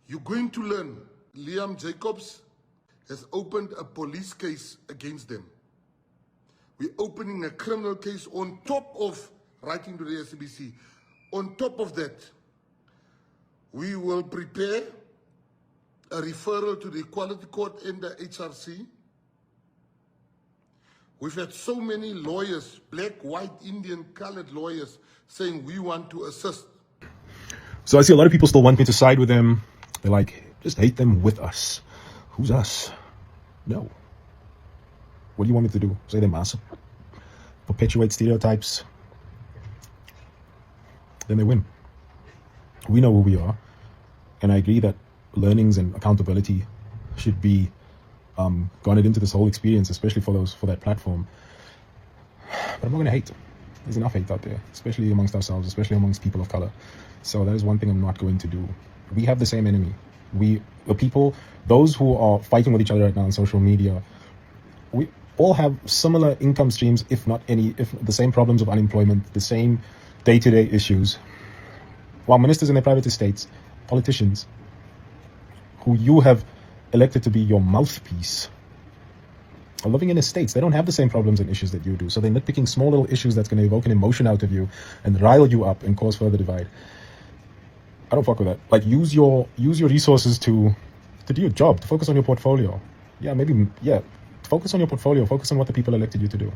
You're going to learn Liam Jacobs has opened a police case against them. We're opening a criminal case on top of writing to the SABC. On top of that, we will prepare a referral to the Equality Court and the HRC. We've had so many lawyers, black, white, Indian, colored lawyers, saying we want to assist. So I see a lot of people still want me to side with them. They're like, just hate them with us. Who's us? No. What do you want me to do? Say they're massive? Perpetuate stereotypes? Then they win. We know who we are. And I agree that learnings and accountability should be garnered into this whole experience, especially for that platform. But I'm not going to hate. There's enough hate out there, especially amongst ourselves, especially amongst people of color. So that is one thing I'm not going to do. We have the same enemy. The people, those who are fighting with each other right now on social media, we all have similar income streams, if the same problems of unemployment, the same day-to-day issues. While ministers in their private estates, politicians, who you have elected to be your mouthpiece, are living in estates. They don't have the same problems and issues that you do. So they're nitpicking small little issues that's going to evoke an emotion out of you and rile you up and cause further divide. I don't fuck with that. Like, use your resources to do your job, to focus on your portfolio. Focus on your portfolio. Focus on what the people elected you to do.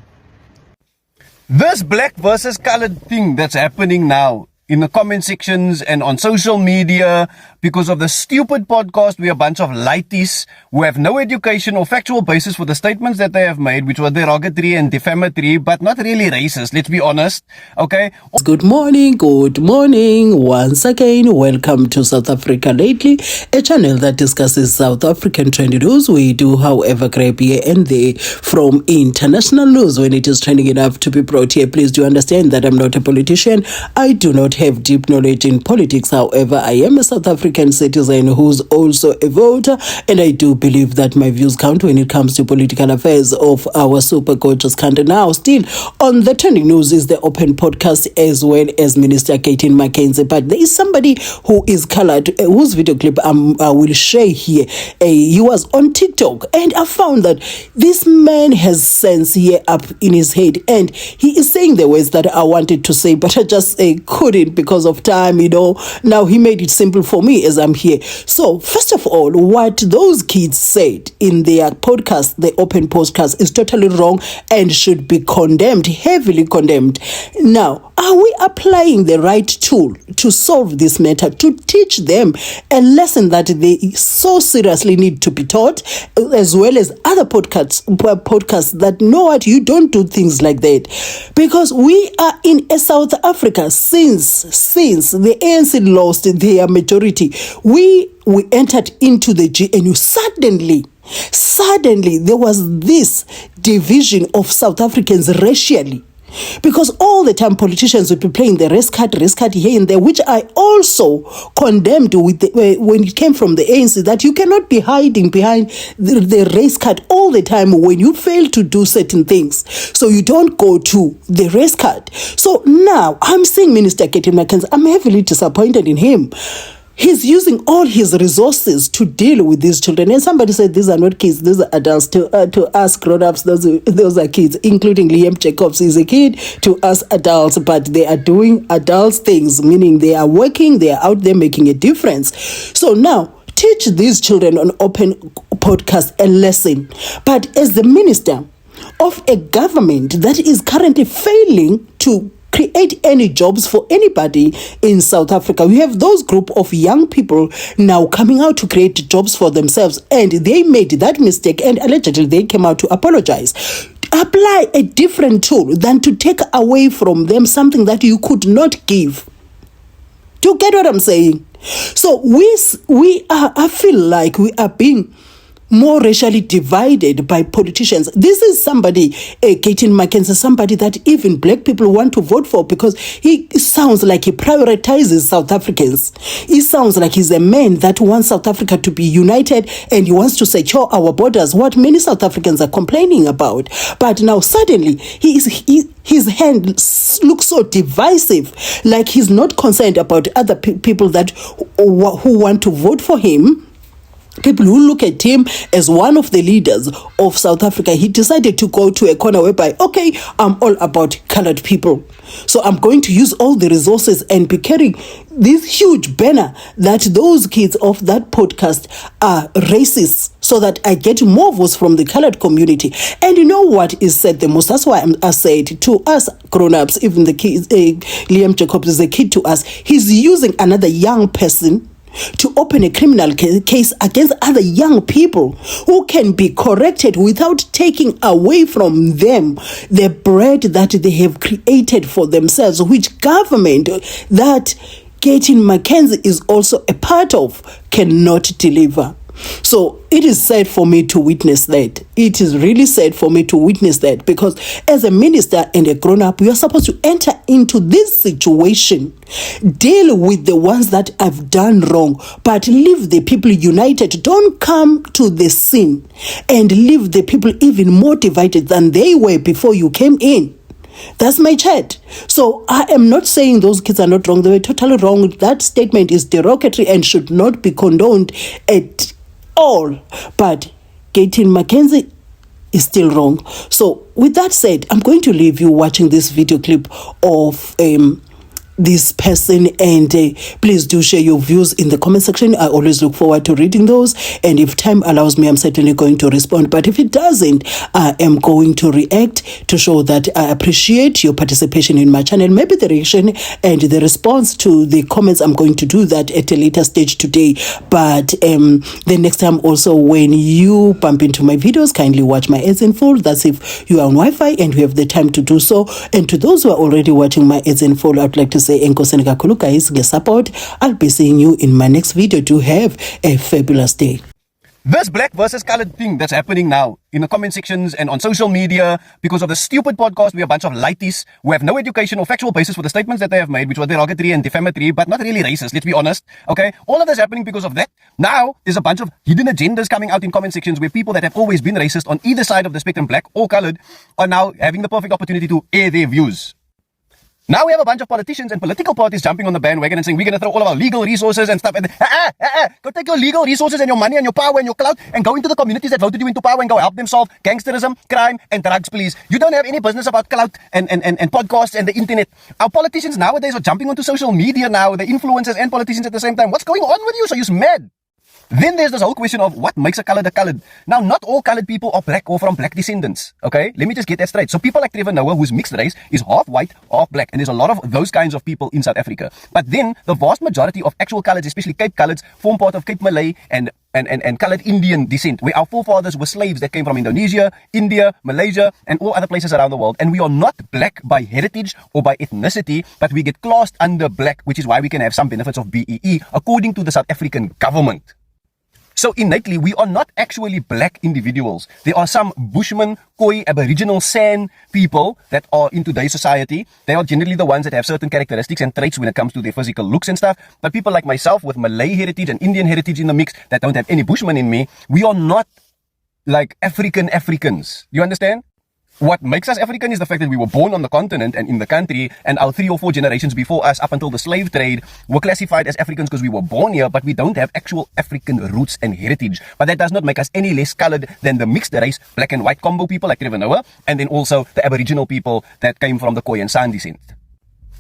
This black versus colored thing that's happening now in the comment sections and on social media because of the stupid podcast, we're a bunch of lighties who have no education or factual basis for the statements that they have made, which were derogatory and defamatory, but not really racist, let's be honest, okay? Good morning. Once again, welcome to South Africa Lately, a channel that discusses South African trending news. We do, however, grab here and there from international news when it is trending enough to be brought here. Please do understand that I'm not a politician. I do not have deep knowledge in politics. However, I am a South African citizen who's also a voter, and I do believe that my views count when it comes to political affairs of our super gorgeous country. Now, still on the trending news is the Open podcast, as well as Minister Gayton Mackenzie. But there is somebody who is colored, whose video clip I will share here. He was on TikTok, and I found that this man has sense here up in his head, and he is saying the words that I wanted to say, but I just couldn't because of time, Now he made it simple for me as I'm here. So first of all, what those kids said in their podcast, the Open podcast, is totally wrong and should be condemned, heavily condemned. Now, are we applying the right tool to solve this matter, to teach them a lesson that they so seriously need to be taught, as well as other podcasts that know what, you don't do things like that? Because we are in a South Africa since the ANC lost their majority, we entered into the GNU. Suddenly there was this division of South Africans racially, because all the time politicians would be playing the race card here and there, which I also condemned with when it came from the ANC, that you cannot be hiding behind the race card all the time when you fail to do certain things. So you don't go to the race card. So now I'm seeing Minister Gayton Mackenzie. I'm heavily disappointed in him. He's using all his resources to deal with these children. And somebody said these are not kids, these are adults. To us grown-ups, those are kids, including Liam Jacobs is a kid to us adults, but they are doing adult things, meaning they are working, they are out there making a difference. So now, teach these children on Open podcast a lesson. But as the minister of a government that is currently failing to create any jobs for anybody in South Africa, we have those group of young people now coming out to create jobs for themselves, and they made that mistake, and allegedly they came out to apologize. Apply a different tool than to take away from them something that you could not give. Do you get what I'm saying? So I feel like we are being more racially divided by politicians. This is somebody, Gayton Mackenzie, somebody that even black people want to vote for because he sounds like he prioritizes South Africans. He sounds like he's a man that wants South Africa to be united and he wants to secure our borders, what many South Africans are complaining about. But now suddenly his hand looks so divisive, like he's not concerned about other people that who want to vote for him. People who look at him as one of the leaders of South Africa. He decided to go to a corner whereby, okay, I'm all about colored people. So I'm going to use all the resources and be carrying this huge banner that those kids of that podcast are racist so that I get more votes from the colored community. And you know what is said the most? That's why I said to us grown-ups, even the kids, Liam Jacobs is a kid to us. He's using another young person to open a criminal case against other young people who can be corrected without taking away from them the bread that they have created for themselves, which government that Gayton Mackenzie is also a part of cannot deliver. So it is sad for me to witness that. It is really sad for me to witness that because as a minister and a grown-up, you are supposed to enter into this situation, deal with the ones that have done wrong, but leave the people united. Don't come to the scene and leave the people even more divided than they were before you came in. That's my chat. So I am not saying those kids are not wrong. They were totally wrong. That statement is derogatory and should not be condoned at all. But Gayton Mackenzie is still wrong. So with that said, I'm going to leave you watching this video clip of this person, and please do share your views in the comment section. I always look forward to reading those, and if time allows me, I'm certainly going to respond. But if it doesn't, I am going to react to show that I appreciate your participation in my channel. Maybe the reaction and the response to the comments, I'm going to do that at a later stage today. But the next time also, when you bump into my videos, kindly watch my ads in full. That's if you are on Wi-Fi and you have the time to do so. And to those who are already watching my ads in full, I'd like to say enkosini kakhulu guys support. I'll be seeing you in my next video. Do have a fabulous day. This black versus colored thing that's happening now in the comment sections and on social media because of the stupid podcast, we're a bunch of lighties who have no education or factual basis for the statements that they have made, which were derogatory and defamatory, but not really racist, let's be honest. Okay, all of this happening because of that. Now there's a bunch of hidden agendas coming out in comment sections where people that have always been racist on either side of the spectrum, black or colored, are now having the perfect opportunity to air their views. Now we have a bunch of politicians and political parties jumping on the bandwagon and saying we're going to throw all of our legal resources and stuff. And go take your legal resources and your money and your power and your clout and go into the communities that voted you into power and go help them solve gangsterism, crime, and drugs, please. You don't have any business about clout and podcasts and the internet. Our politicians nowadays are jumping onto social media now, the influencers and politicians at the same time. What's going on with you? So you're mad. Then there's this whole question of what makes a colored a colored. Now, not all colored people are black or from black descendants, okay? Let me just get that straight. So people like Trevor Noah, who's mixed race, is half white, half black. And there's a lot of those kinds of people in South Africa. But then the vast majority of actual coloreds, especially Cape coloreds, form part of Cape Malay and colored Indian descent, where our forefathers were slaves that came from Indonesia, India, Malaysia, and all other places around the world. And we are not black by heritage or by ethnicity, but we get classed under black, which is why we can have some benefits of BEE, according to the South African government. So innately, we are not actually black individuals. There are some Bushman, Khoi, Aboriginal San people that are in today's society. They are generally the ones that have certain characteristics and traits when it comes to their physical looks and stuff. But people like myself with Malay heritage and Indian heritage in the mix that don't have any Bushman in me, we are not like Africans. You understand? What makes us African is the fact that we were born on the continent and in the country, and our 3 or 4 generations before us, up until the slave trade, were classified as Africans because we were born here, but we don't have actual African roots and heritage. But that does not make us any less colored than the mixed race, black and white combo people like Trevor Noah, and then also the Aboriginal people that came from the Khoi and San descent.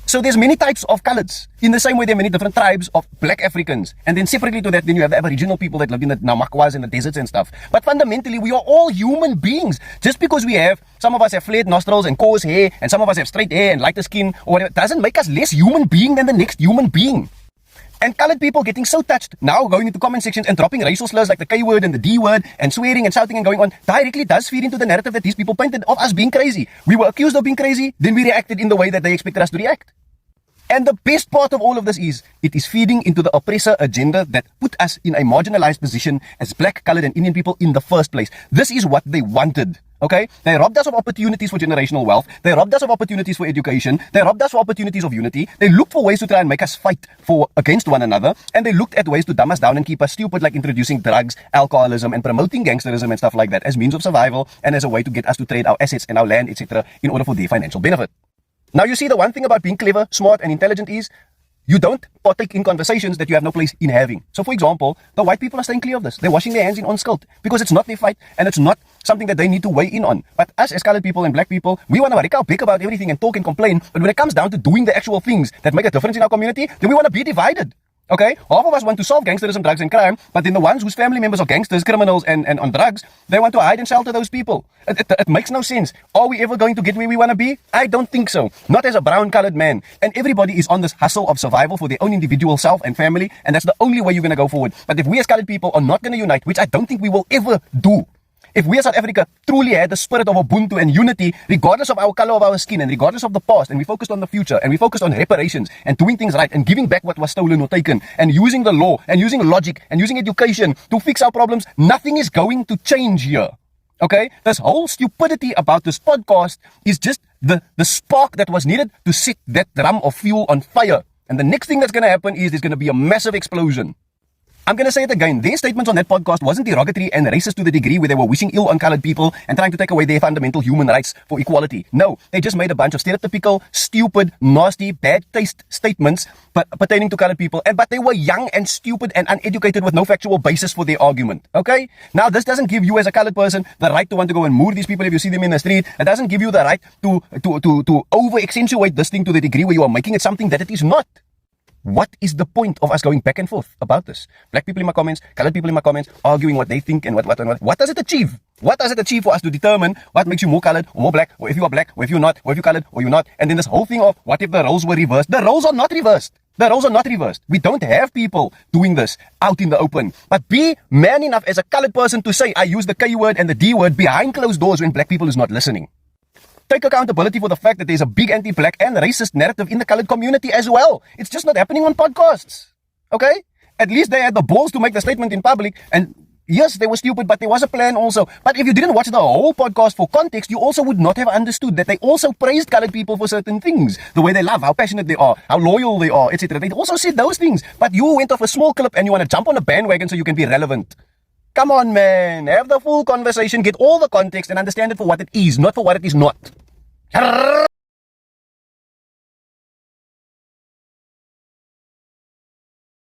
So there's many types of coloreds. In the same way, there are many different tribes of black Africans. And then separately to that, then you have the Aboriginal people that lived in the Namakwas and the deserts and stuff. But fundamentally, we are all human beings. Just because some of us have flared nostrils and coarse hair, and some of us have straight hair and lighter skin, or whatever, doesn't make us less human being than the next human being. And colored people getting so touched, now going into comment sections and dropping racial slurs like the K word and the D word and swearing and shouting and going on, directly does feed into the narrative that these people painted of us being crazy. We were accused of being crazy, then we reacted in the way that they expected us to react. And the best part of all of this is, it is feeding into the oppressor agenda that put us in a marginalized position as black, colored, and Indian people in the first place. This is what they wanted. Okay? They robbed us of opportunities for generational wealth. They robbed us of opportunities for education. They robbed us for opportunities of unity. They looked for ways to try and make us fight against one another. And they looked at ways to dumb us down and keep us stupid, like introducing drugs, alcoholism, and promoting gangsterism and stuff like that as means of survival and as a way to get us to trade our assets and our land, etc. in order for their financial benefit. Now, you see, the one thing about being clever, smart, and intelligent is you don't partake in conversations that you have no place in having. So, for example, the white people are staying clear of this. They're washing their hands in on skilled because it's not their fight and it's not something that they need to weigh in on. But us as colored people and black people, we want to wreak our big about everything and talk and complain. But when it comes down to doing the actual things that make a difference in our community, then we want to be divided. Okay? Half of us want to solve gangsterism, drugs, and crime, but then the ones whose family members are gangsters, criminals, and on drugs, they want to hide and shelter those people. It makes no sense. Are we ever going to get where we want to be? I don't think so. Not as a brown-colored man. And everybody is on this hustle of survival for their own individual self and family, and that's the only way you're going to go forward. But if we as colored people are not going to unite, which I don't think we will ever do, if we as South Africa truly had the spirit of Ubuntu and unity, regardless of our color of our skin and regardless of the past, and we focused on the future and we focused on reparations and doing things right and giving back what was stolen or taken and using the law and using logic and using education to fix our problems, nothing is going to change here. Okay? This whole stupidity about this podcast is just the spark that was needed to set that drum of fuel on fire. And the next thing that's going to happen is there's going to be a massive explosion. I'm going to say it again. Their statements on that podcast wasn't derogatory and racist to the degree where they were wishing ill on colored people and trying to take away their fundamental human rights for equality. No, they just made a bunch of stereotypical, stupid, nasty, bad taste statements pertaining to colored people. But they were young and stupid and uneducated with no factual basis for their argument. Okay? Now, this doesn't give you as a colored person the right to want to go and moor these people if you see them in the street. It doesn't give you the right to over-accentuate this thing to the degree where you are making it something that it is not. What is the point of us going back and forth about this? Black people in my comments, colored people in my comments, arguing what they think and what. What does it achieve? What does it achieve for us to determine what makes you more colored or more black, or if you are black, or if you're not, or if you're colored or you're not? And then this whole thing of what if the roles were reversed? The roles are not reversed. The roles are not reversed. We don't have people doing this out in the open. But be man enough as a colored person to say, I use the K word and the D word behind closed doors when black people is not listening. Take accountability for the fact that there's a big anti-black and racist narrative in the colored community as well. It's just not happening on podcasts. Okay? At least they had the balls to make the statement in public. And yes, they were stupid, but there was a plan also. But if you didn't watch the whole podcast for context, you also would not have understood that they also praised colored people for certain things. The way they love, how passionate they are, how loyal they are, etc. They also said those things. But you went off a small clip and you want to jump on a bandwagon so you can be relevant. Come on, man. Have the full conversation, get all the context and understand it for what it is, not for what it is not.